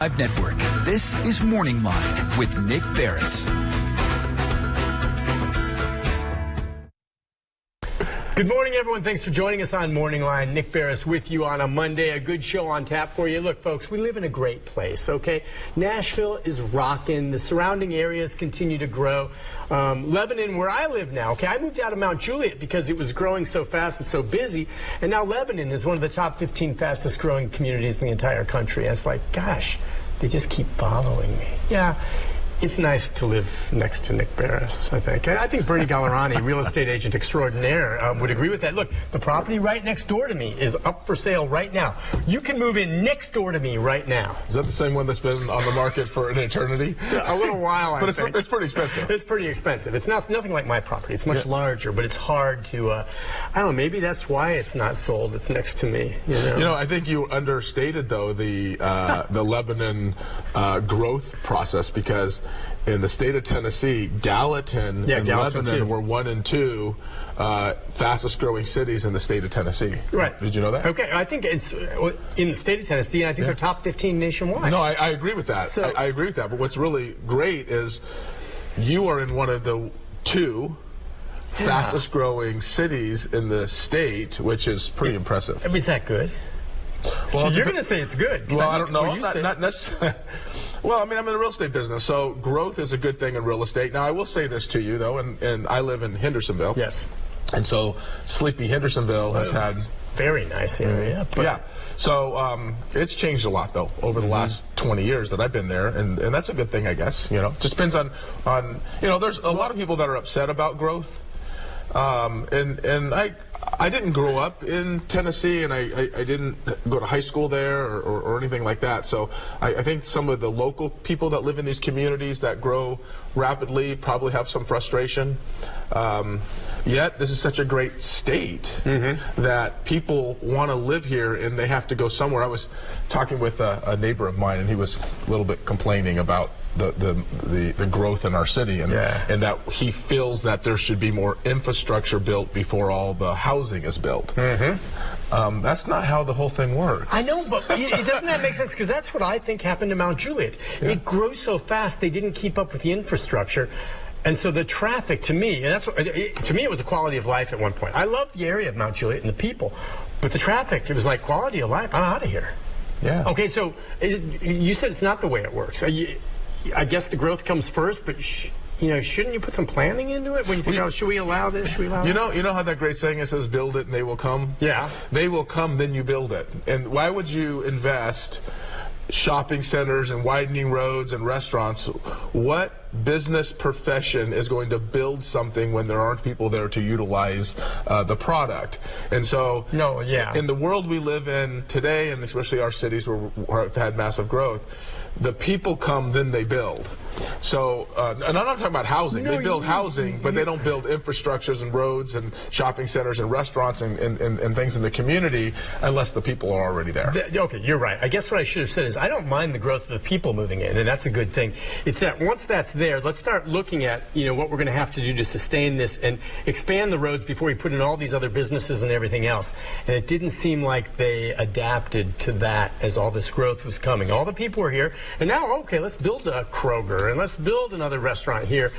Network. This is Morning Line with Nick Beres. Good morning, everyone. Thanks for joining us on Morning Line. Nick Beres with you on a Monday. A good show on tap for you. Look, folks, we live in a great place, okay? Nashville is rocking. The surrounding areas continue to grow. Lebanon, where I live now, okay, I moved out of Mount Juliet because it was growing so fast and so busy. And now Lebanon is one of the top 15 fastest growing communities in the entire country. And it's like, gosh, they just keep following me. Yeah. It's nice to live next to Nick Beres, I think. I think Bernie Gallerani, real estate agent extraordinaire, would agree with that. Look, the property right next door to me is up for sale right now. You can move in next door to me right now. Is that the same one that's been on the market for an eternity? A little while, I think. But it's pretty expensive. It's pretty expensive. It's nothing like my property. It's much larger, but it's hard to, I don't know, maybe that's why it's not sold. It's next to me. You know, I think you understated, though, the Lebanon growth process, because in the state of Tennessee, Gallatin and Lebanon were 1 and 2 fastest growing cities in the state of Tennessee. Right. Did you know that? Okay. I think it's in the state of Tennessee, and I think they're top 15 nationwide. No, I agree with that. So, I agree with that. But what's really great is you are in one of the 2 fastest growing cities in the state, which is pretty impressive. I mean, is that good? Well, you're going to say it's good. Well, I don't know. Not necessarily. Well, I mean, I'm in the real estate business, so growth is a good thing in real estate. Now, I will say this to you, though, and I live in Hendersonville. Yes. And so sleepy Hendersonville has had... Very nice area. Yeah. So it's changed a lot, though, over the last 20 years that I've been there, and that's a good thing, I guess. Just depends on there's a lot of people that are upset about growth. And I didn't grow up in Tennessee, and I didn't go to high school there or anything like that. So I think some of the local people that live in these communities that grow rapidly probably have some frustration. Yet this is such a great state that people want to live here, and they have to go somewhere. I was talking with a neighbor of mine, and he was a little bit complaining about the growth in our city, and that he feels that there should be more infrastructure built before all the housing is built. That's not how the whole thing works. I know, but doesn't that make sense? Because that's what I think happened to Mount Juliet. Yeah. It grew so fast they didn't keep up with the infrastructure. And so the traffic, to me, and to me it was a quality of life at one point. I loved the area of Mount Juliet and the people, but the traffic, it was like quality of life. I'm out of here. Yeah. Okay, so you said it's not the way it works. I guess the growth comes first, but shouldn't you put some planning into it when you think, should we allow this? Should we allow that? You know how that great saying is, says, build it and they will come? Yeah. They will come, then you build it. And why would you invest shopping centers and widening roads and restaurants? What business profession is going to build something when there aren't people there to utilize the product? And so in the world we live in today, and especially our cities where we've had massive growth, the people come, then they build. So, and I'm not talking about housing. They build housing, but they don't build infrastructures and roads and shopping centers and restaurants and things in the community unless the people are already there. Okay, you're right. I guess what I should have said is I don't mind the growth of the people moving in, and that's a good thing. It's that once that's there, let's start looking at what we're going to have to do to sustain this and expand the roads before we put in all these other businesses and everything else. And it didn't seem like they adapted to that as all this growth was coming. All the people were here, and now, okay, let's build a Kroger and let's build another restaurant here.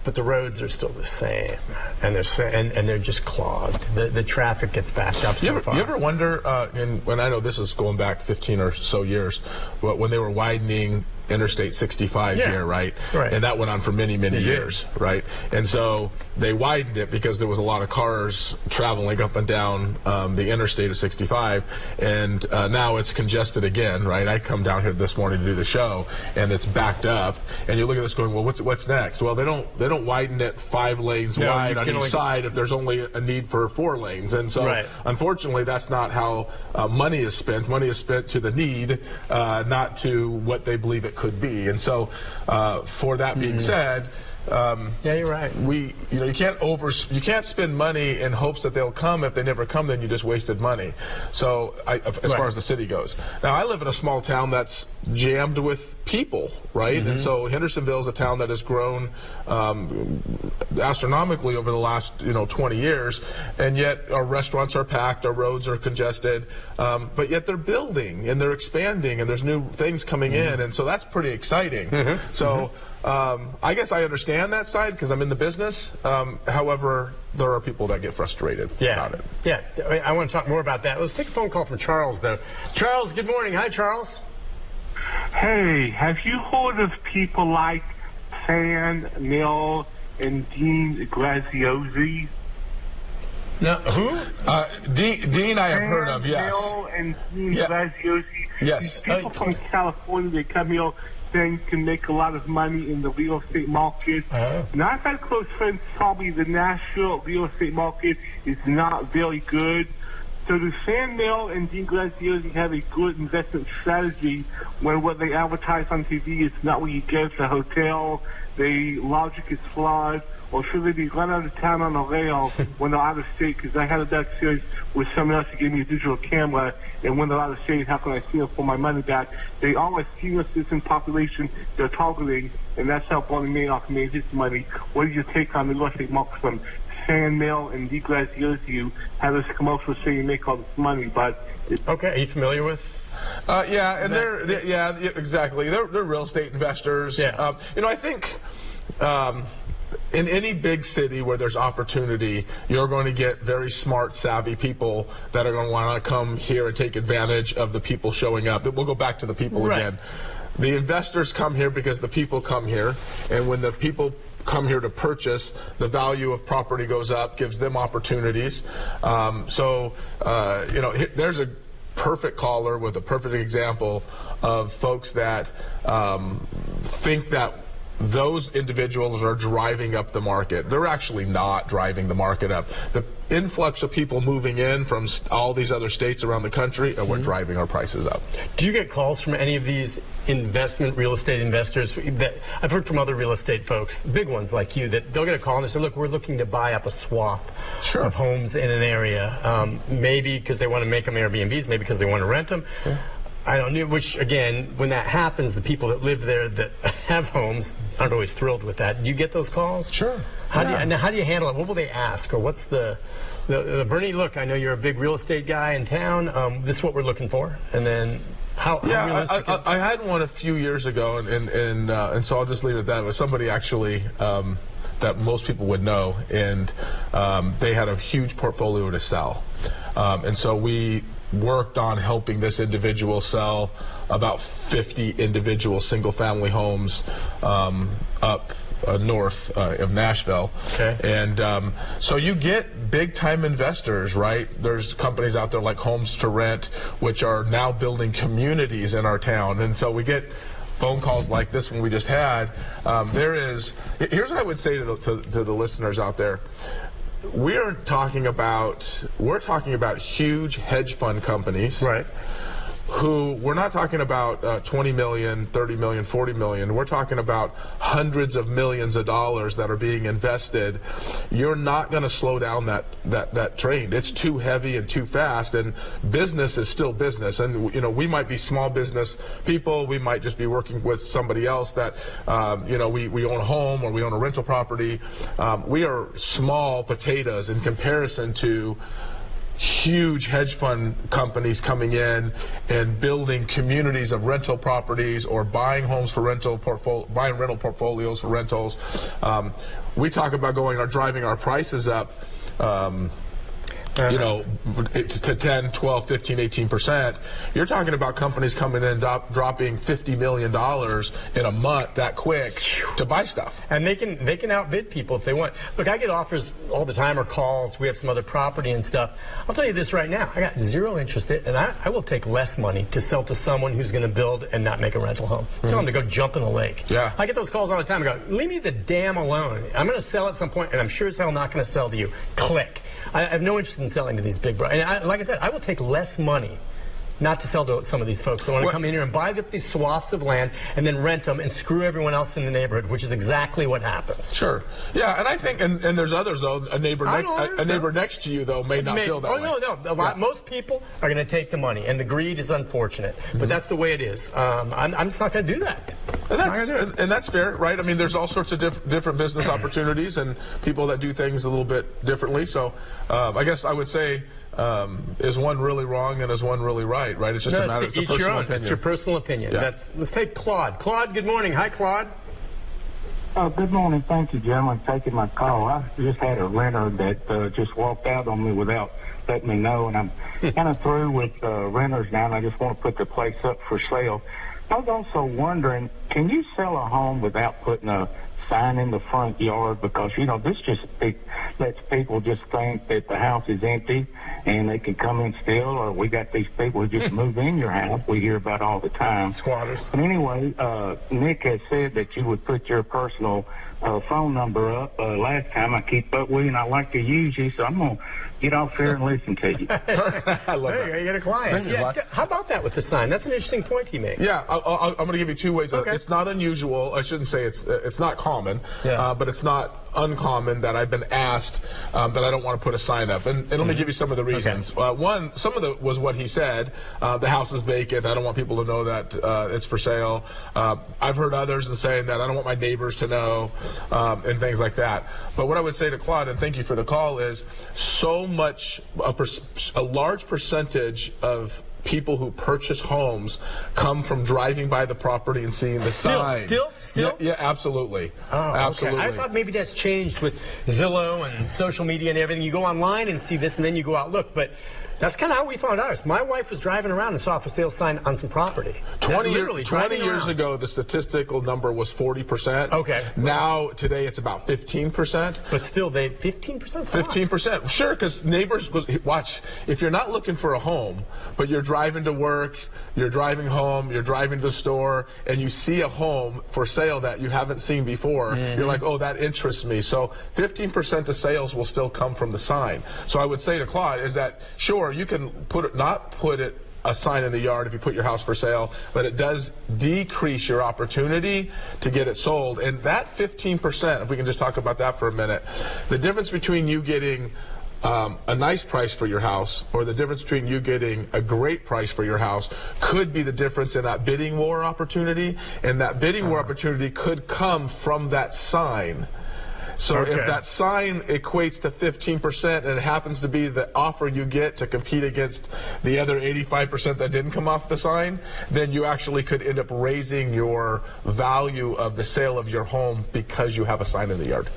But the roads are still the same, and they're just clogged. The traffic gets backed up so far. You ever wonder, when I know this is going back 15 or so years, but when they were widening Interstate 65 here, right? And that went on for many, many years, right? And so they widened it because there was a lot of cars traveling up and down the Interstate of 65, and now it's congested again, right? I come down here this morning to do the show, and it's backed up, and you look at this going, well, what's next? Well, they don't widen it 5 lanes wide on each side if there's only a need for 4 lanes, and so unfortunately that's not how money is spent. Money is spent to the need, not to what they believe it could be. And so for that being said, Yeah, you're right. You can't spend money in hopes that they'll come. If they never come, then you just wasted money. So as far as the city goes. Now, I live in a small town that's jammed with people, right? And so Hendersonville is a town that has grown astronomically over the last 20 years, and yet our restaurants are packed, our roads are congested, but yet they're building and they're expanding and there's new things coming in, and so that's pretty exciting. So I guess I understand that side because I'm in the business. However, there are people that get frustrated about it. Yeah, I want to talk more about that. Let's take a phone call from Charles, though. Charles, good morning. Hi, Charles. Hey, have you heard of people like Fan, Neil, and Dean Graziosi? No, who? Dean I have heard of, yes. Neil and Dean Graziosi. Yes. These people from California, they come here saying can make a lot of money in the real estate market. Now, I've had close friends tell me the Nashville real estate market is not very good. So does Fan Mail and Dean Graziosi have a good investment strategy when what they advertise on TV is not what you get at the hotel, the logic is flawed, or should they be run out of town on a rail when they're out of state? Because I had a that series with someone else who gave me a digital camera, and when they're out of state, how can I see them for my money back? They are a senior citizen population they're targeting, and that's how Bernie Madoff made his money. What is your take on the real estate market from Fan Mail and Dean Graziosi have this commercial saying you make all this money, but okay, are you familiar with? Yeah, and they're exactly. They're real estate investors. Yeah. I think in any big city where there's opportunity, you're going to get very smart, savvy people that are going to want to come here and take advantage of the people showing up. We'll go back to the people again. The investors come here because the people come here, and when the people come here to purchase, the value of property goes up, gives them opportunities. There's a perfect caller with a perfect example of folks that think that those individuals are driving up the market. They're actually not driving the market up. The influx of people moving in from all these other states around the country are what driving our prices up. Do you get calls from any of these real estate investors that I've heard from other real estate folks, big ones like you, that they'll get a call and they say, look, we're looking to buy up a swath of homes in an area, maybe because they want to make them Airbnbs, maybe because they want to rent them. I don't know, which, again, when that happens, the people that live there that have homes aren't always thrilled with that. Do you get those calls? Sure. How do you handle it? What will they ask? Or what's the Bernie, look, I know you're a big real estate guy in town. This is what we're looking for. And then how realistic is it? I had one a few years ago, and so I'll just leave it at that. It was somebody actually that most people would know, and they had a huge portfolio to sell. And so we worked on helping this individual sell about 50 individual single-family homes up north of Nashville. Okay. And so you get big-time investors, right? There's companies out there like Homes to Rent, which are now building communities in our town. And so we get phone calls like this one we just had. Here's what I would say to the listeners out there. We're talking about huge hedge fund companies, right? Who we're not talking about 20 million, 30 million, 40 million. We're talking about hundreds of millions of dollars that are being invested. You're not going to slow down that train. It's too heavy and too fast, and business is still business. And we might be small business people. We might just be working with somebody else that we own a home or we own a rental property. We are small potatoes in comparison to huge hedge fund companies coming in and building communities of rental properties or buying homes for buying rental portfolios for rentals. We talk about driving our prices up. To 10, 12, 15, 18%. You're talking about companies coming in dropping $50 million in a month that quick to buy stuff. And they can outbid people if they want. Look, I get offers all the time or calls. We have some other property and stuff. I'll tell you this right now. I got zero interest in it, and I will take less money to sell to someone who's going to build and not make a rental home. Tell them to go jump in the lake. Yeah. I get those calls all the time. I go, leave me the damn alone. I'm going to sell at some point, and I'm sure as hell not going to sell to you. Click. I have no interest in selling to these big brands. And like I said, I will take less money not to sell to some of these folks. They want to come in here and buy up these swaths of land and then rent them and screw everyone else in the neighborhood, which is exactly what happens. Sure. Yeah, and I think, and there's others, though. A neighbor next to you, though, may not feel that way. No. Most people are going to take the money, and the greed is unfortunate. But that's the way it is. I'm just not going to do that. And that's fair, right? I mean, there's all sorts of different business opportunities and people that do things a little bit differently. So I guess I would say, is one really wrong and is one really right? It's just a matter of personal opinion. It's your personal opinion. Yeah. Let's take Claude. Claude, good morning. Hi, Claude. Good morning. Thank you, gentlemen, for taking my call. I just had a renter that just walked out on me without letting me know, and I'm kind of through with renters now, and I just want to put the place up for sale. I was also wondering, can you sell a home without putting a sign in the front yard? Because, this just lets people just think that the house is empty and they can come in still, or we got these people who just move in your house we hear about all the time. Squatters. But anyway, Nick has said that you would put your personal phone number up. Last time I keep up with you, and I like to use you, so I'm going to get off here and listen to you. I love that. You got a client. How about that with the sign? That's an interesting point he makes. Yeah, I'm going to give you two ways. Okay. It's not unusual. I shouldn't say it's not common, but it's not uncommon that I've been asked that I don't want to put a sign up. And let me give you some of the reasons. Okay. One, some of it was what he said. The house is vacant. I don't want people to know that it's for sale. I've heard others saying that I don't want my neighbors to know, and things like that. But what I would say to Claude, and thank you for the call, is a large percentage of people who purchase homes come from driving by the property and seeing the sign. Still? Yeah, absolutely. Oh, absolutely. Okay. I thought maybe that's changed with Zillow and social media and everything. You go online and see this, and then you go out look. But that's kind of how we found ours. My wife was driving around and saw a for sale sign on some property. 20 years ago, the statistical number was 40%. Okay. Now, today, it's about 15%. But still, 15%? 15%. Sure, because neighbors, watch, if you're not looking for a home, but you're driving to work, you're driving home, you're driving to the store, and you see a home for sale that you haven't seen before, you're like, oh, that interests me. So 15% of sales will still come from the sign. So I would say to Claude is that, sure, you can not put a sign in the yard if you put your house for sale, but it does decrease your opportunity to get it sold. And that 15%, if we can just talk about that for a minute, the difference between you getting a nice price for your house or the difference between you getting a great price for your house could be the difference in that bidding war opportunity, and that bidding war opportunity could come from that sign. So if that sign equates to 15% and it happens to be the offer you get to compete against the other 85% that didn't come off the sign, then you actually could end up raising your value of the sale of your home because you have a sign in the yard.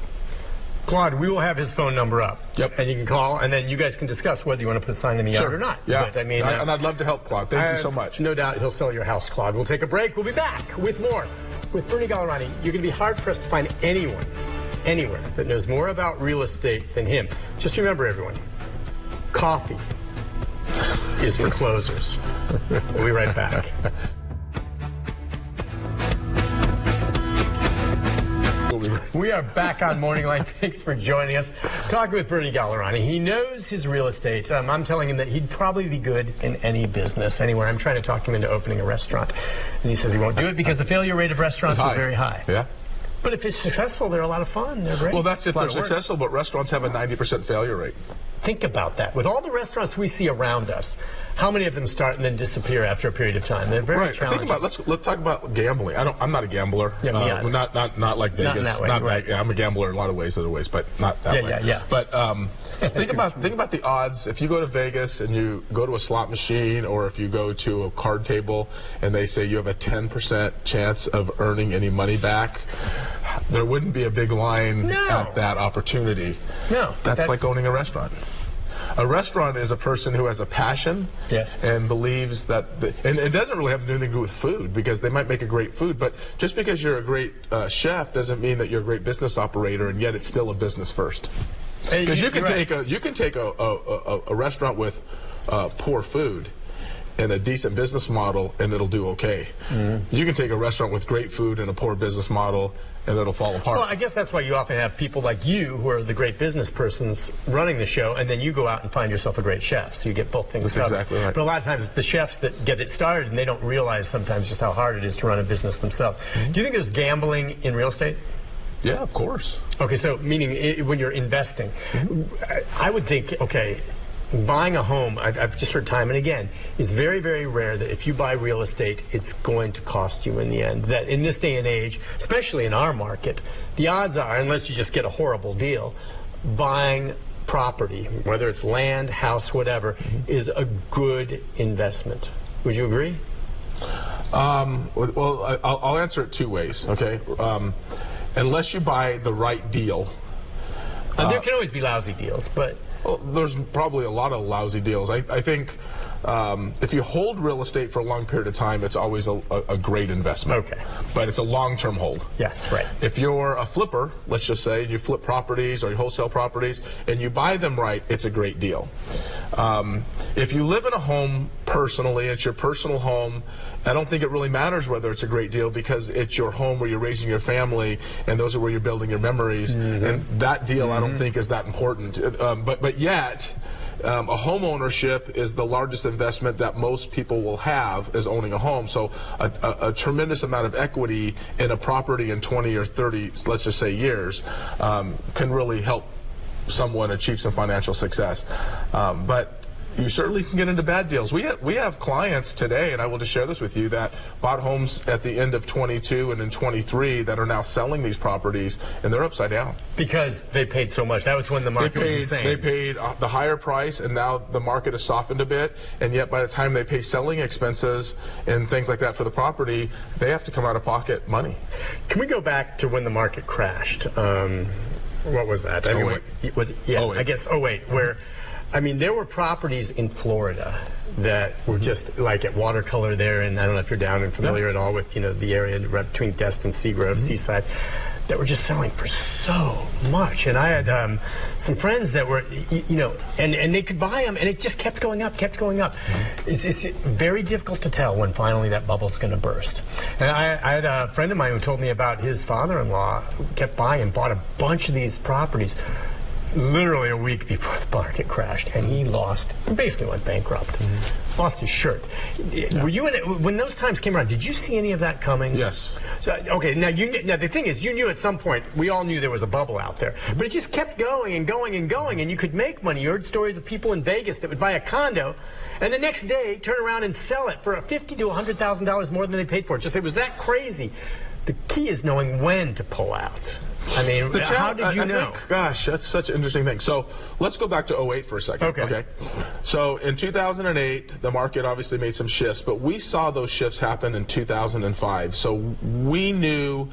Claude, we will have his phone number up. Yep. And you can call, and then you guys can discuss whether you want to put a sign in the yard or not. Yeah. But, and I'd love to help, Claude. Thank you so much. No doubt he'll sell your house, Claude. We'll take a break. We'll be back with more. With Bernie Gallerani, you're going to be hard-pressed to find anyone, anywhere, that knows more about real estate than him. Just remember, everyone, coffee is for closers. We'll be right back. We are back on Morning Line. Thanks for joining us. Talking with Bernie Gallerani. He knows his real estate. I'm telling him that he'd probably be good in any business, anywhere. I'm trying to talk him into opening a restaurant. And he says he won't do it because the failure rate of restaurants is very high. Yeah. But if it's successful, they're a lot of fun. They're great. Well, that's if they're successful, but restaurants have a 90% failure rate. Think about that. With all the restaurants we see around us, how many of them start and then disappear after a period of time? They're very challenging. Think about, let's talk about gambling. I'm not a gambler. Yeah, not like Vegas. Not in that way, right. I'm a gambler in a lot of ways, other ways, but not that way. Yeah. But think about the odds. If you go to Vegas and you go to a slot machine, or if you go to a card table and they say you have a 10% chance of earning any money back, there wouldn't be a big line at that opportunity. No. That's like owning a restaurant. A restaurant is a person who has a passion and believes that, and it doesn't really have to do anything to do with food, because they might make a great food, but just because you're a great chef doesn't mean that you're a great business operator, and yet it's still a business first. Because you can take a restaurant with poor food and a decent business model, and it'll do okay. You can take a restaurant with great food and a poor business model, and it'll fall apart. Well, I guess that's why you often have people like you who are the great business persons running the show, and then you go out and find yourself a great chef, so you get both things covered. That's exactly right. But a lot of times it's the chefs that get it started, and they don't realize sometimes just how hard it is to run a business themselves. Do you think there's gambling in real estate? Yeah, of course. Okay, so meaning when you're investing, I would think, okay, buying a home, I've just heard time and again, it's very, very rare that if you buy real estate, it's going to cost you in the end. That in this day and age, especially in our market, the odds are, unless you just get a horrible deal, buying property, whether it's land, house, whatever, is a good investment. Would you agree? Well, I'll answer it two ways, okay? Unless you buy the right deal. There can always be lousy deals, but... Well, there's probably a lot of lousy deals. I think if you hold real estate for a long period of time, it's always a great investment. Okay. But it's a long-term hold. Yes, right. If you're a flipper, let's just say, you flip properties or you wholesale properties, and you buy them right, it's a great deal. If you live in a home personally, it's your personal home, I don't think it really matters whether it's a great deal because it's your home where you're raising your family, and those are where you're building your memories. And that deal I don't think is that important. But yet, a home ownership is the largest investment that most people will have is owning a home. So a tremendous amount of equity in a property in 20 or 30, let's just say, years can really help someone achieve some financial success. But you certainly can get into bad deals. We have clients today, and I will just share this with you, that bought homes at the end of 22 and in 23 that are now selling these properties, and they're upside down. Because they paid so much. That was when the market was insane. They paid the higher price, and now the market has softened a bit, and yet by the time they pay selling expenses and things like that for the property, they have to come out of pocket money. Can we go back to when the market crashed? What was that? I mean, I guess 08, where... I mean, there were properties in Florida that were just like at Watercolor there, and I don't know if you're down and familiar at all with, you know, the area right between Destin, Seagrove, Seaside, that were just selling for so much. And I had some friends that were, you know, and they could buy them, and it just kept going up, kept going up. It's very difficult to tell when finally that bubble's going to burst. And I had a friend of mine who told me about his father-in-law who kept buying and bought a bunch of these properties literally a week before the market crashed, and he basically went bankrupt. Lost his shirt. Were you in it when those times came around? Did you see any of that coming? Yes. So, okay. Now the thing is, you knew at some point. We all knew there was a bubble out there, but it just kept going and going and going, and you could make money. You heard stories of people in Vegas that would buy a condo, and the next day turn around and sell it for $50,000 to $100,000 more than they paid for it. Just it was that crazy. The key is knowing when to pull out. I mean, how did you know? Gosh, that's such an interesting thing. So let's go back to 08 for a second. Okay. So in 2008, the market obviously made some shifts, but we saw those shifts happen in 2005. So we knew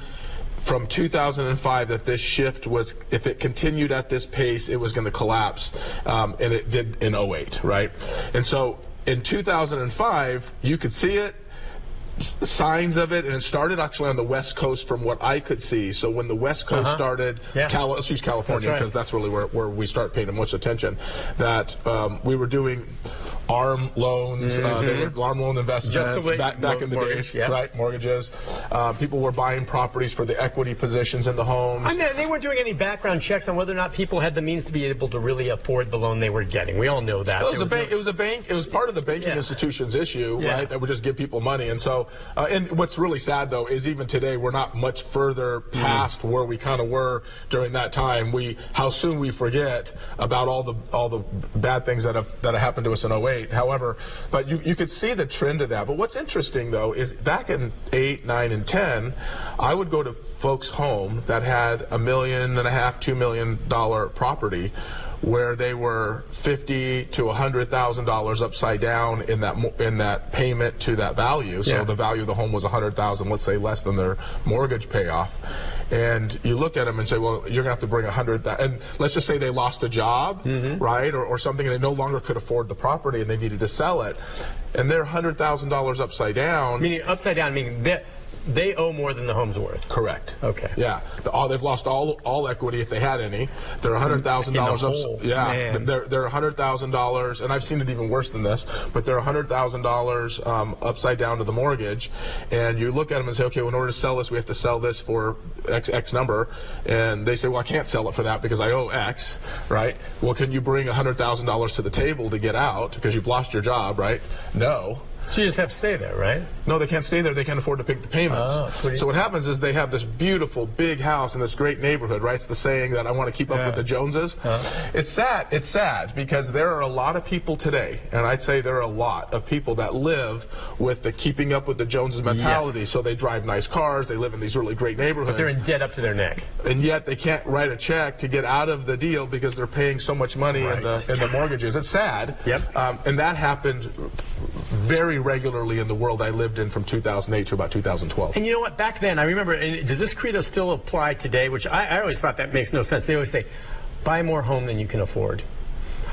from 2005 that this shift was, if it continued at this pace, it was going to collapse, and it did in 08, right? And so in 2005, you could see it, signs of it, and it started actually on the West Coast from what I could see. So when the West Coast started, let's use California because that's really where we start paying much attention, that we were doing ARM loans, they were ARM loan investments back in the days, right? Mortgages. People were buying properties for the equity positions in the homes. I mean, they weren't doing any background checks on whether or not people had the means to be able to really afford the loan they were getting. We all know that. It was a bank. It was part of the banking institution's issue, right? That would just give people money. And so, and what's really sad though is even today we're not much further past where we kind of were during that time. How soon we forget about all the bad things that have happened to us in 08. However, but you could see the trend of that. But what's interesting though is back in 8, 9, and 10, I would go to folks' home that had $1.5 million, $2 million property, where they were $50,000 to $100,000 upside down in that payment to that value. So the value of the home was $100,000, let's say less than their mortgage payoff. And you look at them and say, well, you're going to have to bring $100,000. And let's just say they lost a job, right, or something, and they no longer could afford the property and they needed to sell it. And they're $100,000 upside down. Meaning upside down, meaning they owe more than the home's worth. Correct. Okay. Yeah. They've lost all equity if they had any. They're $100,000. Yeah. They're $100,000, and I've seen it even worse than this. But they're $100,000 upside down to the mortgage, and you look at them and say, okay, well, in order to sell this, we have to sell this for X number, and they say, well, I can't sell it for that because I owe X, right? Well, can you bring $100,000 to the table to get out because you've lost your job, right? No. So you just have to stay there, right? No, they can't stay there. They can't afford to pay the payments. Oh, so what happens is they have this beautiful, big house in this great neighborhood, right? It's the saying that I want to keep up with the Joneses. It's sad. It's sad because there are a lot of people today, and I'd say there are a lot of people that live with the keeping up with the Joneses mentality. Yes. So they drive nice cars. They live in these really great neighborhoods. But they're in debt up to their neck. And yet they can't write a check to get out of the deal because they're paying so much money in the mortgages. It's sad. Yep. And that happened very regularly in the world I lived in from 2008 to about 2012. And you know what? Back then, I remember, and does this credo still apply today? Which I always thought that makes no sense. They always say, buy more home than you can afford.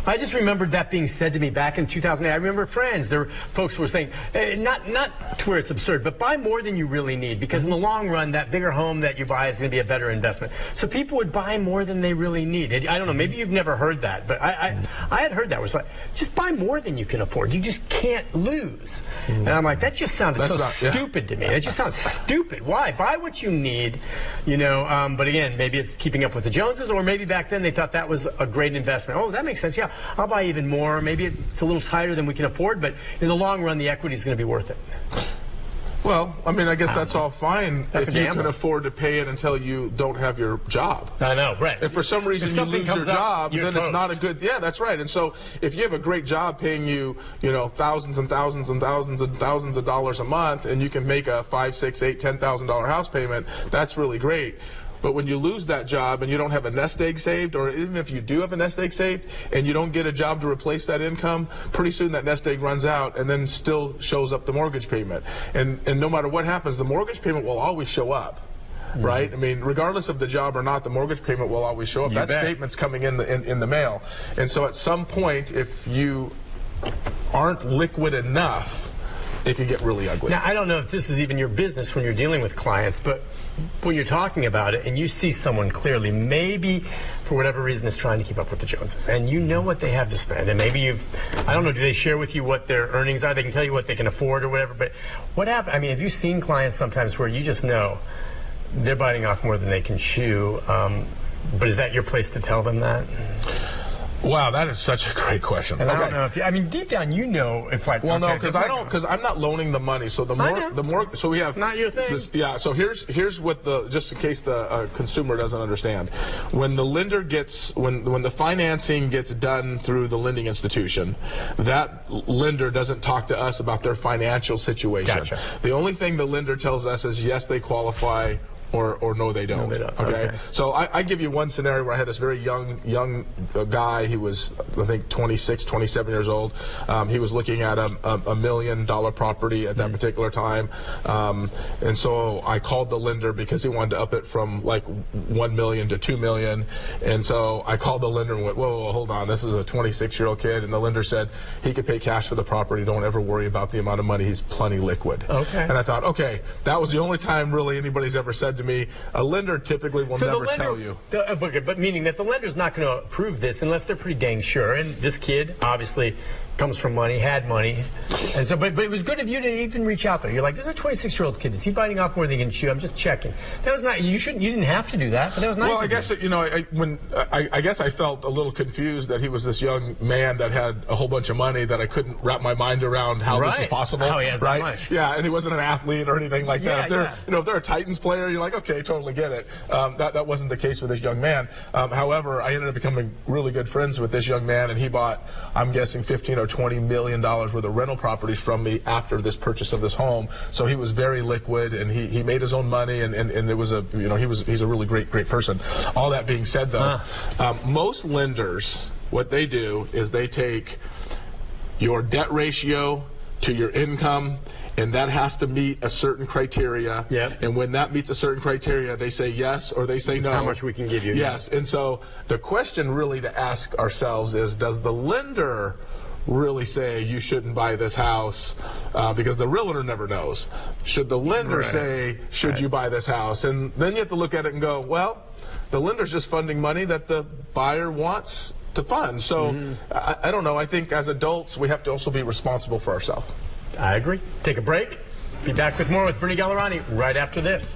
I just remembered that being said to me back in 2008. I remember friends, folks were saying, not to where it's absurd, but buy more than you really need, because in the long run, that bigger home that you buy is going to be a better investment. So people would buy more than they really need. I don't know, maybe you've never heard that, but I had heard that. It was like, just buy more than you can afford. You just can't lose. And I'm like, that just sounded stupid to me. It just sounds stupid. Why? Buy what you need, you know, but again, maybe it's keeping up with the Joneses, or maybe back then they thought that was a great investment. Oh, that makes sense, yeah. I'll buy even more. Maybe it's a little tighter than we can afford, but in the long run, the equity is going to be worth it. Well, I mean, I guess that's all fine if you can afford to pay it until you don't have your job. I know, right. If for some reason you lose your job, then it's not a good. Yeah, that's right. And so if you have a great job paying you, you know, thousands and thousands and thousands and thousands of dollars a month, and you can make a $5,000, $6,000, $8,000, $10,000 house payment, that's really great. But when you lose that job and you don't have a nest egg saved, or even if you do have a nest egg saved and you don't get a job to replace that income, pretty soon that nest egg runs out and then still shows up the mortgage payment. And no matter what happens, the mortgage payment will always show up. Right? I mean, regardless of the job or not, the mortgage payment will always show up. That statement's coming in the mail. And so at some point, if you aren't liquid enough, it can get really ugly. Now, I don't know if this is even your business when you're dealing with clients, but when you're talking about it and you see someone clearly, maybe for whatever reason is trying to keep up with the Joneses, and you know what they have to spend, and maybe I don't know, do they share with you what their earnings are? They can tell you what they can afford or whatever, but what happened? I mean, have you seen clients sometimes where you just know they're biting off more than they can chew, but is that your place to tell them that? Wow, that is such a great question. And I don't know if I mean, deep down, you know, if like. Well, no, because I'm not loaning the money. So the more, so we have. It's not your thing. So here's what just in case the consumer doesn't understand, when the lender gets, when the financing gets done through the lending institution, that lender doesn't talk to us about their financial situation. Gotcha. The only thing the lender tells us is yes, they qualify. Or no, they don't. No, they don't. Okay. So I give you one scenario where I had this very young guy. He was, I think, 26, 27 years old. He was looking at a $1 million property at that particular time. And so I called the lender because he wanted to up it from like $1 million to $2 million. And so I called the lender and went, whoa, hold on. This is a 26-year-old kid. And the lender said he could pay cash for the property. Don't ever worry about the amount of money. He's plenty liquid. Okay. And I thought, okay, that was the only time really anybody's ever said to me, a lender typically will never tell you. But meaning that the lender's not going to approve this unless they're pretty dang sure. And this kid obviously comes from money, had money, and so. But it was good of you to even reach out there. You're like, this is a 26-year-old kid. Is he biting off more than he can chew? I'm just checking. That was not. You didn't have to do that, but that was nice. Well, I guess I guess I felt a little confused that he was this young man that had a whole bunch of money that I couldn't wrap my mind around how this is possible. How he has that much. Yeah, and he wasn't an athlete or anything like that. If they're a Titans player, you're like, okay, totally get it. That wasn't the case with this young man. However, I ended up becoming really good friends with this young man, and he bought, I'm guessing, $15 or $20 million worth of rental properties from me after this purchase of this home. So he was very liquid, and he made his own money, and it was he's a really great person. All that being said, though, most lenders, what they do is they take your debt ratio to your income, and that has to meet a certain criteria. Yep. And when that meets a certain criteria, they say yes or they say no. How much we can give you. Yes. And so the question really to ask ourselves is, does the lender really say you shouldn't buy this house because the realtor never knows? Should the lender say, should you buy this house? And then you have to look at it and go, well, the lender's just funding money that the buyer wants to fund. So I don't know. I think as adults, we have to also be responsible for ourselves. I agree. Take a break. Be back with more with Bernie Gallerani right after this.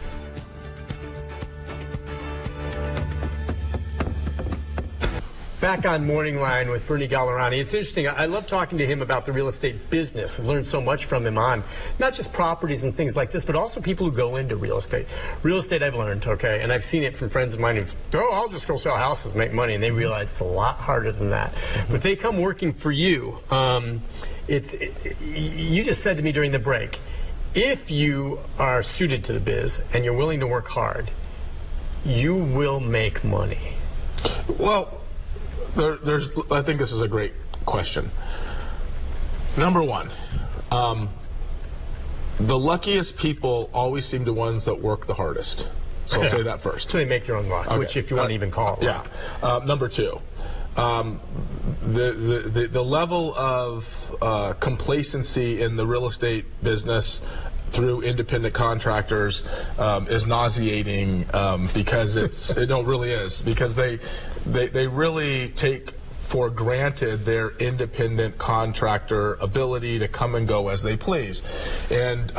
Back on Morning Line with Bernie Gallerani. It's interesting. I love talking to him about the real estate business. I've learned so much from him on not just properties and things like this, but also people who go into real estate. Real estate I've learned, okay, and I've seen it from friends of mine who go, I'll just go sell houses, make money, and they realize it's a lot harder than that. But they come working for you. You just said to me during the break, if you are suited to the biz and you're willing to work hard, you will make money. Well, I think this is a great question. Number one, the luckiest people always seem the ones that work the hardest. So I'll say that first. So they make their own luck, which if you want to even call it luck. Yeah. Number two, the level of complacency in the real estate business through independent contractors is nauseating because it really is, because they really take for granted their independent contractor ability to come and go as they please. And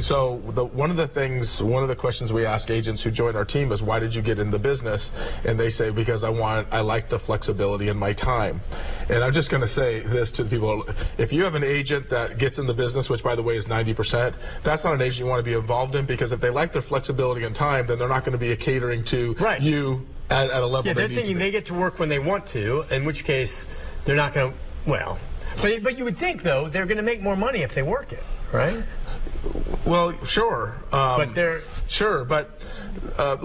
so one of the questions we ask agents who join our team is, why did you get in the business? And they say, because I like the flexibility in my time. And I'm just going to say this to the people: if you have an agent that gets in the business, which by the way is 90%, that's not an agent you want to be involved in, because if they like their flexibility and time, then they're not going to be catering to you at a level they're thinking they get to work when they want to, in which case they're not going to, but you would think, though, they're going to make more money if they work it, right? Well, sure. But they're... Sure, but I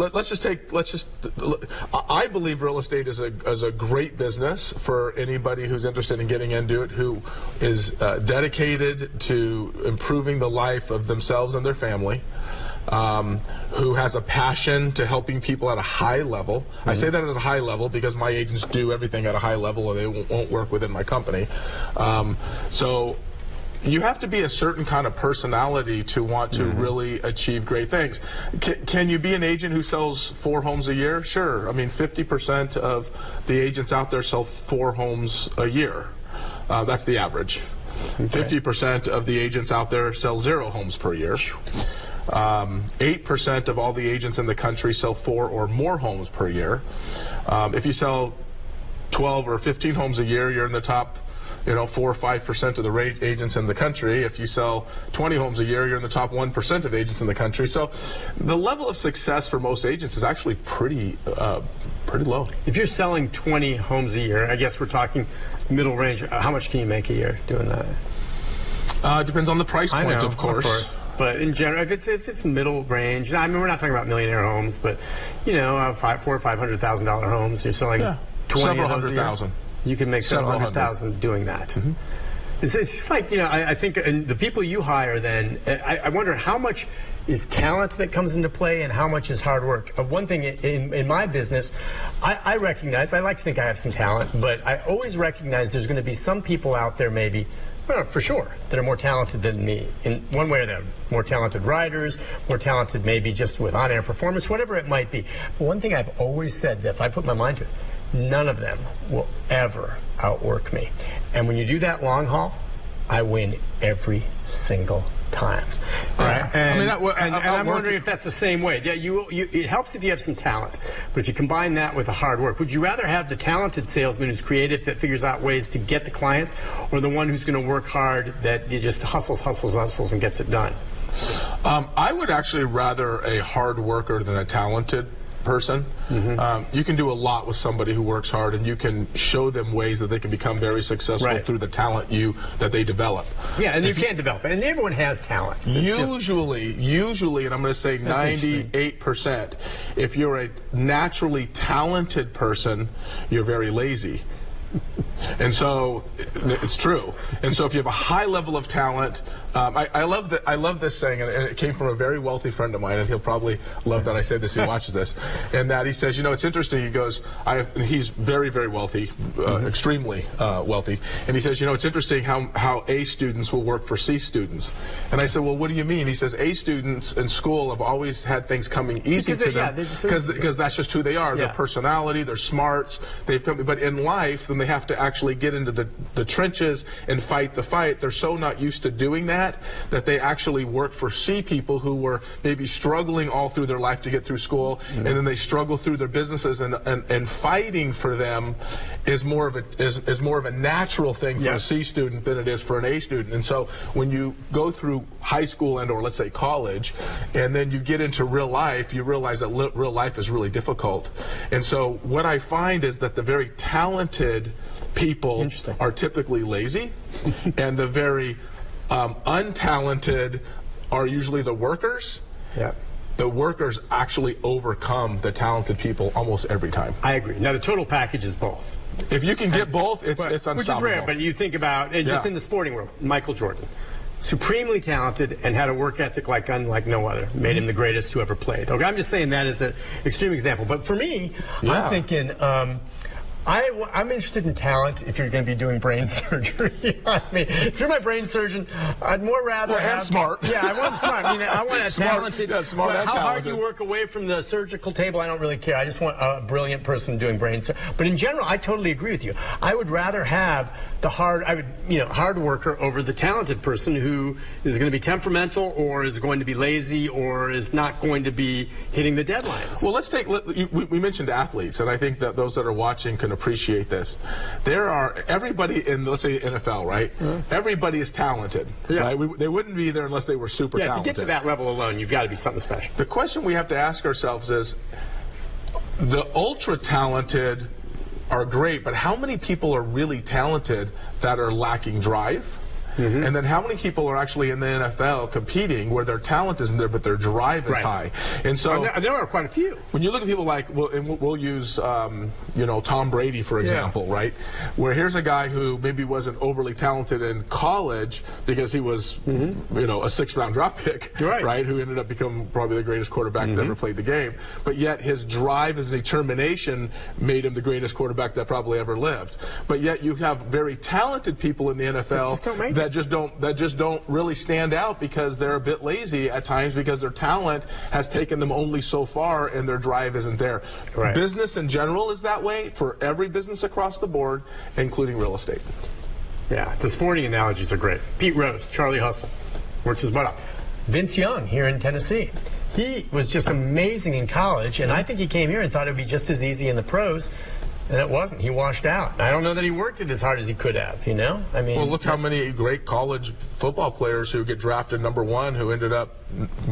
believe real estate is a great business for anybody who's interested in getting into it, who is dedicated to improving the life of themselves and their family. Who has a passion to helping people at a high level. I say that at a high level because my agents do everything at a high level, or they won't work within my company. So you have to be a certain kind of personality to want to really achieve great things. Can you be an agent who sells 4 homes a year? Sure. I mean, 50% of the agents out there sell 4 homes a year. That's the average. 50% of the agents out there sell 0 homes per year. 8% of all the agents in the country sell 4 or more homes per year. If you sell 12 or 15 homes a year, you're in the top 4 or 5% of the agents in the country. If you sell 20 homes a year, you're in the top 1% of agents in the country. So the level of success for most agents is actually pretty low. If you're selling 20 homes a year, I guess we're talking middle range. How much can you make a year doing that? Depends on the price point, of course. But in general, if it's middle range, I mean, we're not talking about millionaire homes, but $400,000 or $500,000 homes, you're selling 20 several hundred thousand. You can make several hundred thousand doing that. It's just like, I think the people you hire then, I wonder how much is talent that comes into play and how much is hard work. One thing in my business, I recognize, I like to think I have some talent, but I always recognize there's going to be some people out there maybe, for sure, that are more talented than me in one way or the other. More talented writers, more talented maybe just with on-air performance, whatever it might be. But one thing I've always said, that if I put my mind to it, none of them will ever outwork me. And when you do that long haul, I win every single time. Right? And I'm wondering if that's the same way. Yeah, it helps if you have some talent, but if you combine that with the hard work, would you rather have the talented salesman who's creative, that figures out ways to get the clients, or the one who's going to work hard, that just hustles and gets it done? I would actually rather a hard worker than a talented person. You can do a lot with somebody who works hard, and you can show them ways that they can become very successful through the talent that they develop. Yeah, and you can develop it, and everyone has talents. Usually, and I'm going to say 98%, if you're a naturally talented person, you're very lazy. And so it's true. And so if you have a high level of talent, I love this saying, and it came from a very wealthy friend of mine, and he'll probably love that I say this. He watches this, and that he says, it's interesting. He goes, he's very, very wealthy, extremely wealthy, and he says, it's interesting how A students will work for C students. And I said, well, what do you mean? He says, A students in school have always had things coming easy to them because that's just who they are. Their personality, their smarts, but in life, then they have to actually get into the trenches and fight the fight. They're so not used to doing that they actually work for C people who were maybe struggling all through their life to get through school, and then they struggle through their businesses, and fighting for them is more of a natural thing for a C student than it is for an A student. And so when you go through high school or let's say college, and then you get into real life, you realize that real life is really difficult. And so what I find is that the very talented people are typically lazy, and the very untalented are usually the workers. Yeah. The workers actually overcome the talented people almost every time. I agree. Now, the total package is both. If you can get both, it's unstoppable. Which is rare, but you think about, just in the sporting world, Michael Jordan. Supremely talented and had a work ethic like unlike no other. Made him the greatest who ever played. Okay, I'm just saying that as an extreme example. But for me, I'm thinking... I'm interested in talent if you're going to be doing brain surgery. I mean, if you're my brain surgeon, I'd more rather have... and smart. Yeah, I want smart. I mean, I want a talented... Yeah, smart and how talented. hard you work away from the surgical table, I don't really care. I just want a brilliant person doing brain surgery. But in general, I totally agree with you. I would rather have the hard worker over the talented person who is going to be temperamental or is going to be lazy or is not going to be hitting the deadlines. Well, we mentioned athletes, and I think that those that are watching can appreciate this. Everybody in, let's say, NFL, right? Everybody is talented, right? They wouldn't be there unless they were super talented. To get to that level alone, you've got to be something special. The question we have to ask ourselves is, the ultra talented are great, but how many people are really talented that are lacking drive? And then how many people are actually in the NFL competing where their talent isn't there but their drive is high? And so there are quite a few. When you look at people like, we'll use Tom Brady for example, right? Where here's a guy who maybe wasn't overly talented in college because he was a 6th-round draft pick, right? Who ended up becoming probably the greatest quarterback that ever played the game. But yet his drive, his determination made him the greatest quarterback that probably ever lived. But yet you have very talented people in the NFL that just don't really stand out because they're a bit lazy at times because their talent has taken them only so far and their drive isn't there. Business in general is that way for every business across the board, including real estate. Yeah, the sporting analogies are great. Pete Rose, Charlie Hustle, worked his butt off. Vince Young here in Tennessee. He was just amazing in college, and I think he came here and thought it would be just as easy in the pros. And it wasn't. He washed out. I don't know that he worked it as hard as he could have, I mean... Well, look how many great college football players who get drafted #1 who ended up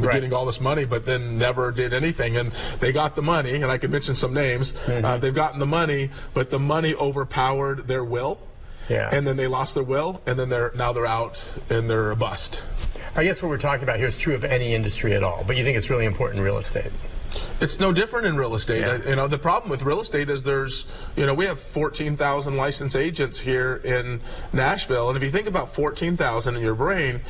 getting all this money but then never did anything. And they got the money, and I could mention some names. They've gotten the money, but the money overpowered their will. And then they lost their will, and then now they're out, and they're a bust. I guess what we're talking about here is true of any industry at all, but you think it's really important in real estate. It's no different in real estate. The problem with real estate is we have 14,000 licensed agents here in Nashville, and if you think about 14,000 in your brain,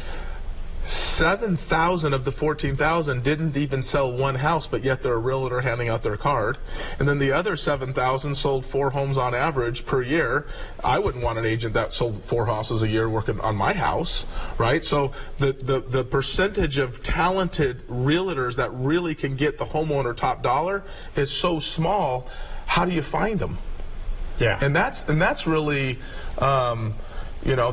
7,000 of the 14,000 didn't even sell one house, but yet they're a realtor handing out their card. And then the other 7,000 sold 4 homes on average per year. I wouldn't want an agent that sold 4 houses a year working on my house, right? So the percentage of talented realtors that really can get the homeowner top dollar is so small. How do you find them? And that's really...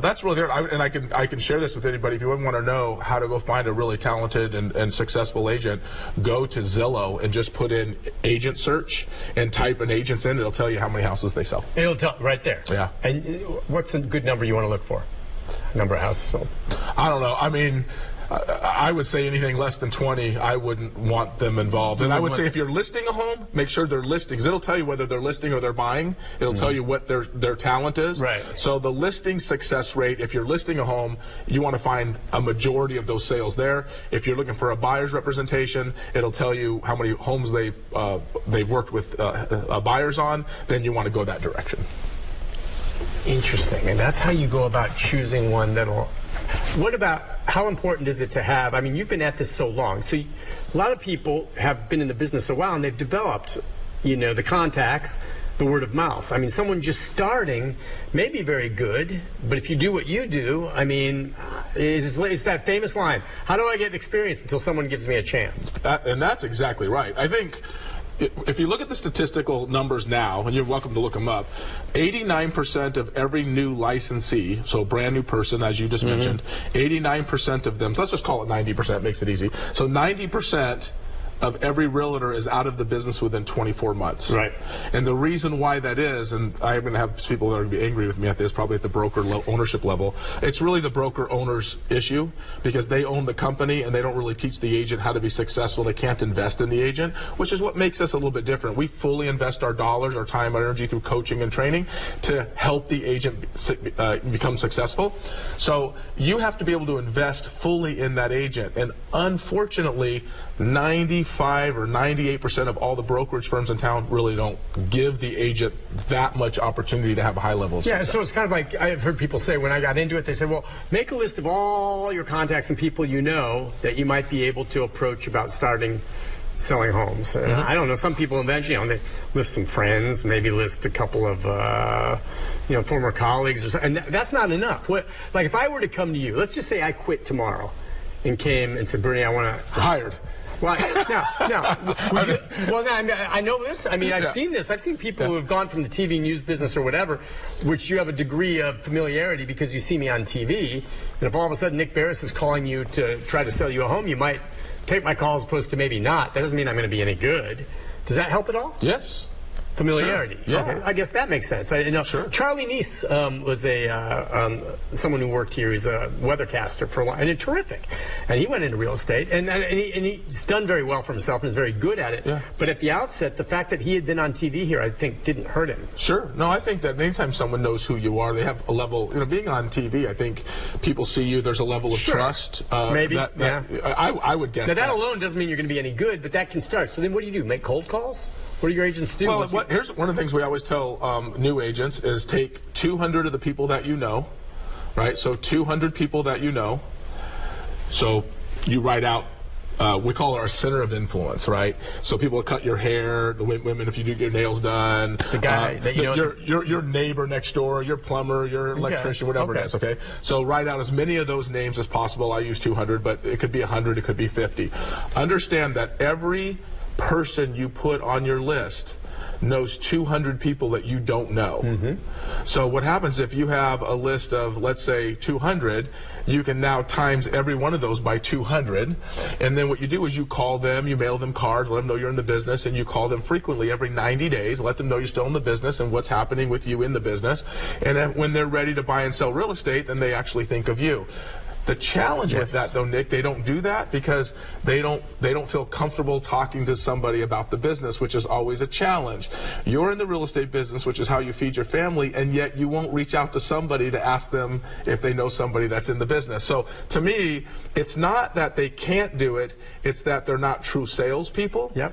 that's really there. And I can share this with anybody. If you want to know how to go find a really talented and successful agent, go to Zillow and just put in agent search and type an agents in. It'll tell you how many houses they sell. It'll tell right there. Yeah. And what's a good number you want to look for? Number of houses sold. I don't know. I mean, I would say anything less than 20, I wouldn't want them involved. And I would say if you're listing a home, make sure they're listing, because it'll tell you whether they're listing or they're buying. It'll tell you what their talent is. So the listing success rate, if you're listing a home, you want to find a majority of those sales there. If you're looking for a buyer's representation, it'll tell you how many homes they've worked with buyers on. Then you want to go that direction. Interesting. And that's how you go about choosing one that'll... What about, how important is it to have, I mean, you've been at this so long, so a lot of people have been in the business a while and they've developed, you know, the contacts, the word of mouth. I mean, someone just starting may be very good, but if you do what you do, I mean, it's that famous line, how do I get experience until someone gives me a chance? And that's exactly right. I think if you look at the statistical numbers now, and you're welcome to look them up, 89% of every new licensee, so brand new person, as you just mentioned, 89% of them, so let's just call it 90%, makes it easy. So 90% of every realtor is out of the business within 24 months. Right. And the reason why that is, and I'm going to have people that are going to be angry with me at this, probably at the broker ownership level, it's really the broker owner's issue because they own the company and they don't really teach the agent how to be successful. They can't invest in the agent, which is what makes us a little bit different. We fully invest our dollars, our time, our energy through coaching and training to help the agent become successful. So you have to be able to invest fully in that agent. And unfortunately, 95 or 98% of all the brokerage firms in town really don't give the agent that much opportunity to have a high level of success. So it's kind of like I've heard people say when I got into it, they said, well, make a list of all your contacts and people you know that you might be able to approach about selling homes. I don't know, some people eventually, you know, they list some friends, maybe list a couple of, you know, former colleagues or something. And that's not enough. Like if I were to come to you, let's just say I quit tomorrow and came and said, Bernie, I want to... Hired. Well, I know this. I mean, I've seen this. I've seen people who have gone from the TV news business or whatever, which you have a degree of familiarity because you see me on TV. And if all of a sudden Nick Beres is calling you to try to sell you a home, you might take my call as opposed to maybe not. That doesn't mean I'm going to be any good. Does that help at all? Yes. Familiarity. Sure. Yeah. Okay. I guess that makes sense. Sure. Charlie Neese was someone who worked here. He's a weathercaster for a while, and terrific. And he went into real estate, and he's done very well for himself and is very good at it. Yeah. But at the outset, the fact that he had been on TV here, I think, didn't hurt him. Sure. No, I think that anytime someone knows who you are, they have a level, you know, being on TV, I think people see you, there's a level of trust. Maybe. I would guess that alone doesn't mean you're going to be any good, but that can start. So then what do? Make cold calls? What do your agents do? Well, here's one of the things we always tell new agents is take 200 of the people that you know, right? So 200 people that you know. So you write out, we call it our center of influence, right? So people will cut your hair, the women if you do get your nails done. The guy that you know. Your neighbor next door, your plumber, your electrician, whatever it is, okay? So write out as many of those names as possible. I use 200, but it could be 100, it could be 50. Understand that every person you put on your list knows 200 people that you don't know. So what happens if you have a list of, let's say, 200, you can now times every one of those by 200, and then what you do is you call them, you mail them cards, let them know you're in the business, and you call them frequently every 90 days, let them know you're still in the business and what's happening with you in the business, and then when they're ready to buy and sell real estate, then they actually think of you. The challenge with that, though, Nick, they don't do that because they don't feel comfortable talking to somebody about the business, which is always a challenge. You're in the real estate business, which is how you feed your family, and yet you won't reach out to somebody to ask them if they know somebody that's in the business. So to me, it's not that they can't do it, it's that they're not true salespeople. Yep.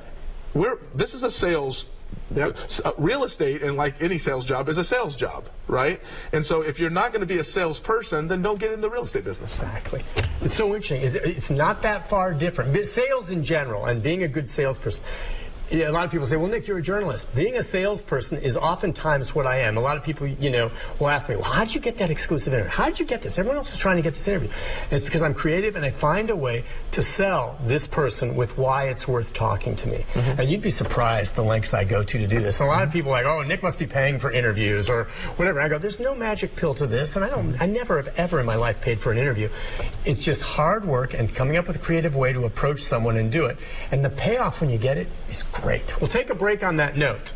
This is a sales. Yep. Real estate, and like any sales job, is a sales job, right? And so if you're not going to be a salesperson, then don't get in the real estate business. Exactly. It's so interesting. It's not that far different. Sales in general and being a good salesperson. A lot of people say, well, Nick, you're a journalist. Being a salesperson is oftentimes what I am. A lot of people, will ask me, well, how did you get that exclusive interview? How did you get this? Everyone else is trying to get this interview. And it's because I'm creative and I find a way to sell this person with why it's worth talking to me. And you'd be surprised the lengths I go to do this. And a lot of people are like, oh, Nick must be paying for interviews or whatever. I go, there's no magic pill to this. And I never have ever in my life paid for an interview. It's just hard work and coming up with a creative way to approach someone and do it. And the payoff when you get it is great. We'll take a break on that note.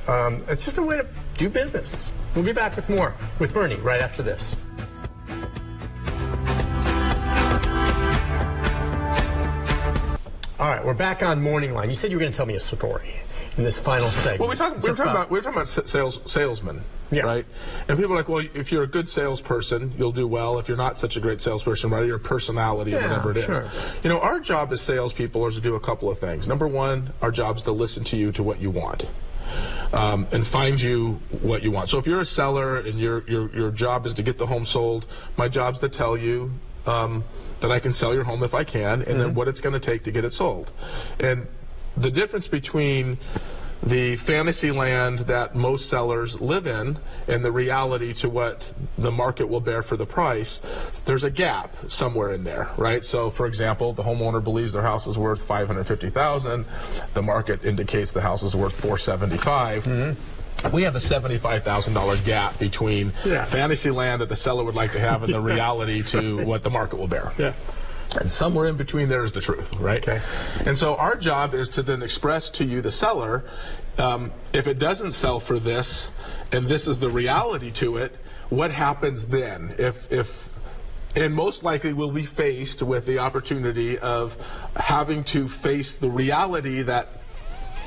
It's just a way to do business. We'll be back with more with Bernie right after this. All right, we're back on Morning Line. You said you were going to tell me a story in this final segment. Well, we were talking about salesmen, right? And people are like, well, if you're a good salesperson, you'll do well. If you're not such a great salesperson, right, your personality or whatever it is. Our job as salespeople is to do a couple of things. Number one, our job is to listen to you to what you want. and find you what you want. So if you're a seller and your job is to get the home sold, my job's to tell you that I can sell your home if I can, and then what it's going to take to get it sold. And the difference between the fantasy land that most sellers live in and the reality to what the market will bear for the price, there's a gap somewhere in there, right? So, for example, the homeowner believes their house is worth $550,000. The market indicates the house is worth $475,000. We have a $75,000 gap between fantasy land that the seller would like to have and the reality to what the market will bear. Yeah. And somewhere in between there is the truth, right? Okay. And so our job is to then express to you, the seller, if it doesn't sell for this, and this is the reality to it, what happens then? And most likely we'll be faced with the opportunity of having to face the reality that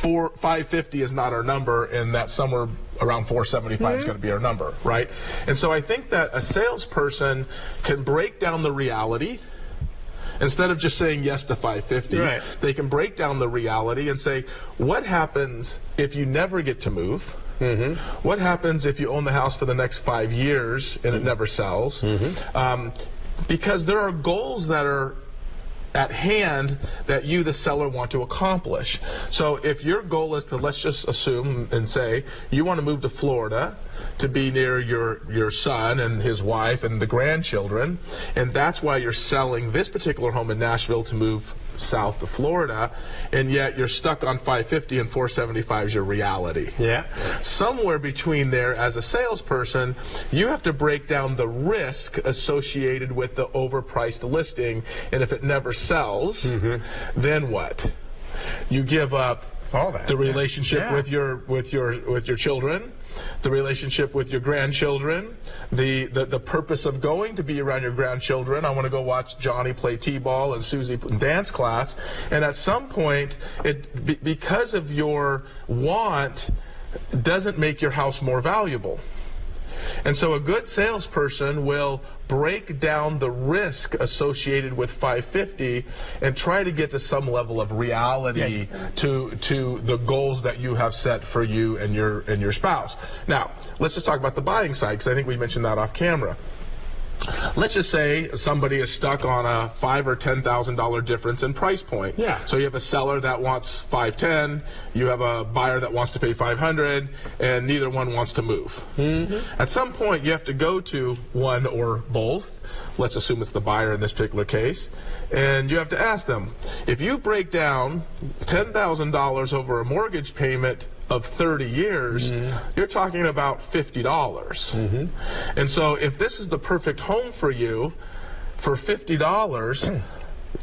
$550 is not our number, and that somewhere around $475 is going to be our number, right? And so I think that a salesperson can break down the reality. Instead of just saying yes to $550, they can break down the reality and say, what happens if you never get to move? What happens if you own the house for the next 5 years and it never sells? Because there are goals that are at hand that you, the seller, want to accomplish. So if your goal is to, let's just assume and say, you want to move to Florida to be near your son and his wife and the grandchildren, and that's why you're selling this particular home in Nashville to move south to Florida, and yet you're stuck on $550 and $475 is your reality. Yeah. Somewhere between there, as a salesperson, you have to break down the risk associated with the overpriced listing, and if it never sells, then what? You give up all that. The relationship with your children, the relationship with your grandchildren, the purpose of going to be around your grandchildren. I want to go watch Johnny play t-ball and Susie dance class. And at some point, because of your want, doesn't make your house more valuable. And so a good salesperson will break down the risk associated with $550 and try to get to some level of reality to the goals that you have set for you and your spouse. Now, let's just talk about the buying side, because I think we mentioned that off camera. Let's just say somebody is stuck on a $5,000 or $10,000 difference in price point. Yeah. So you have a seller that wants $510, you have a buyer that wants to pay $500, and neither one wants to move. At some point, you have to go to one or both. Let's assume it's the buyer in this particular case. And you have to ask them, if you break down $10,000 over a mortgage payment of 30 years, you're talking about $50. And so if this is the perfect home for you for $50,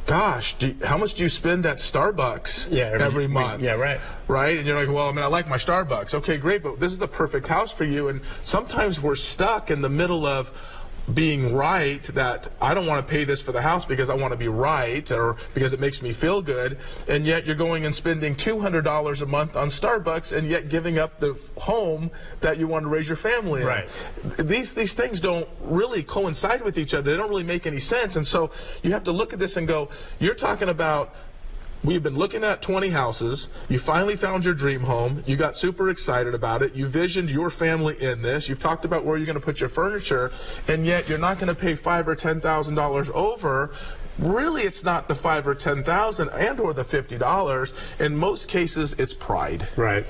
gosh, how much do you spend at Starbucks every month? Right? And you're like, well, I mean, I like my Starbucks. Okay, great, but this is the perfect house for you. And sometimes we're stuck in the middle of being right, that I don't want to pay this for the house because I want to be right or because it makes me feel good, and yet you're going and spending $200 a month on Starbucks and yet giving up the home that you want to raise your family in. Right. These things don't really coincide with each other. They don't really make any sense. And so you have to look at this and go, you're talking about, we've been looking at 20 houses. You finally found your dream home. You got super excited about it. You visioned your family in this. You've talked about where you're going to put your furniture, and yet you're not going to pay $5,000 or $10,000 over. Really, it's not the $5,000 or $10,000 and or the $50. In most cases, it's pride. Right.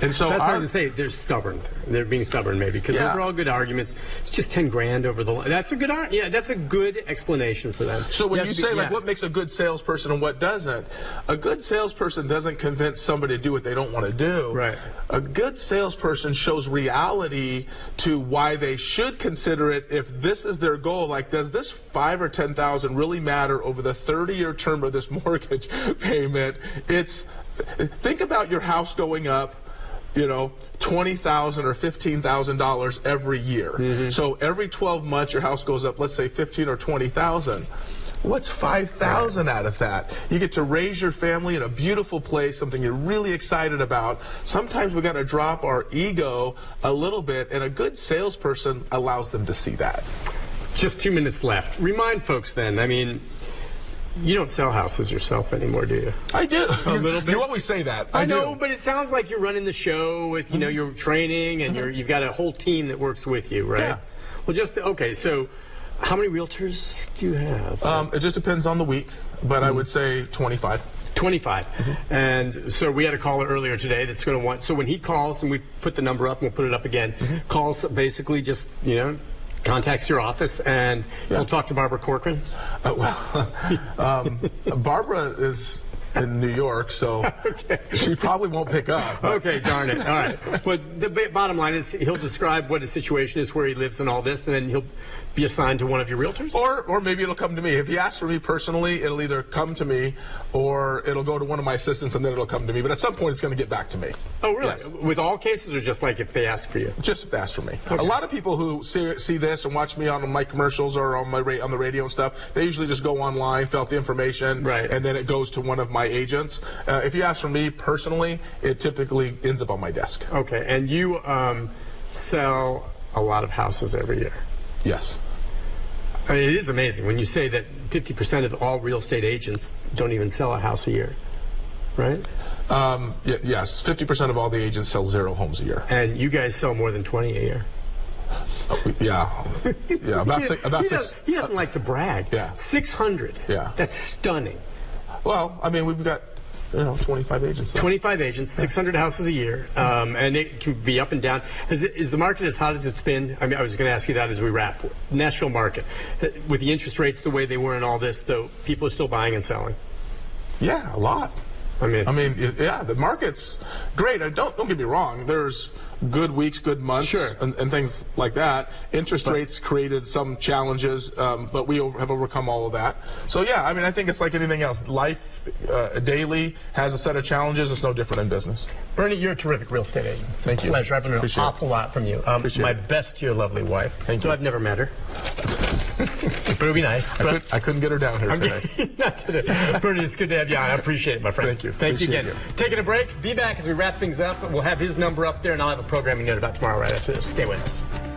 And so that's hard to say. They're stubborn. They're being stubborn, maybe, because those are all good arguments. It's just $10,000 over the line. That's a good that's a good explanation for them. So when you say like what makes a good salesperson and what doesn't, a good salesperson doesn't convince somebody to do what they don't want to do. Right. A good salesperson shows reality to why they should consider it if this is their goal. Like, does this $5,000 or $10,000 really matter over the 30-year term of this mortgage payment? Think about your house going up, $20,000 or $15,000 every year. So every 12 months, your house goes up, let's say $15,000 or $20,000. What's $5,000 out of that? You get to raise your family in a beautiful place, something you're really excited about. Sometimes we got to drop our ego a little bit, and a good salesperson allows them to see that. Just 2 minutes left. Remind folks then, I mean, you don't sell houses yourself anymore, do you? I do. A little bit. You always say that. I know, do. but it sounds like you're running the show with, you know, your training and you've got a whole team that works with you, right? Yeah. Well, okay, so how many realtors do you have? It just depends on the week, but I would say 25. 25. And so we had a caller earlier today that's going to want, so when he calls, and we put the number up and we'll put it up again, calls basically just, you know, contacts your office and he'll talk to Barbara Corcoran. Barbara is in New York, so she probably won't pick up. Okay, darn it. All right. But the bottom line is he'll describe what his situation is, where he lives and all this, and then he'll be assigned to one of your realtors? Or maybe it'll come to me. If he asks for me personally, it'll either come to me or it'll go to one of my assistants and then it'll come to me. But at some point, it's going to get back to me. Oh, really? Yes. With all cases or just like if they ask for you? Just if they ask for me. Okay. A lot of people who see this and watch me on my commercials or on the radio and stuff, they usually just go online, fill out the information, and then it goes to one of my agents. If you ask for me personally, it typically ends up on my desk. Okay, and you sell a lot of houses every year. Yes. I mean, it is amazing when you say that 50% of all real estate agents don't even sell a house a year, right? Yes, 50% of all the agents sell 0 homes a year. And you guys sell more than 20 a year. Yeah. He doesn't like to brag. Yeah. 600. Yeah. That's stunning. Well, I mean, we've got 25 agents. 25 agents, 600 houses a year, and it can be up and down. Is the market as hot as it's been? I mean, I was going to ask you that as we wrap. Nashville market, with the interest rates the way they were and all this, though, people are still buying and selling. Yeah, a lot. I mean, the market's great. Don't get me wrong. There's good weeks, good months, and things like that. Interest rates created some challenges, but we have overcome all of that. So yeah, I mean, I think it's like anything else. Life daily has a set of challenges. It's no different in business. Bernie, you're a terrific real estate agent. It's Thank you. Pleasure. I've learned an awful lot from you. My best to your lovely wife. Thank you. So I've never met her, but it would be nice. I couldn't get her down here today. Not today. Bernie, it's good to have you on. I appreciate it, my friend. Thank you. Thank you again. Taking a break. Be back as we wrap things up. We'll have his number up there, and I'll have a programming note about tomorrow right after this. Stay with us.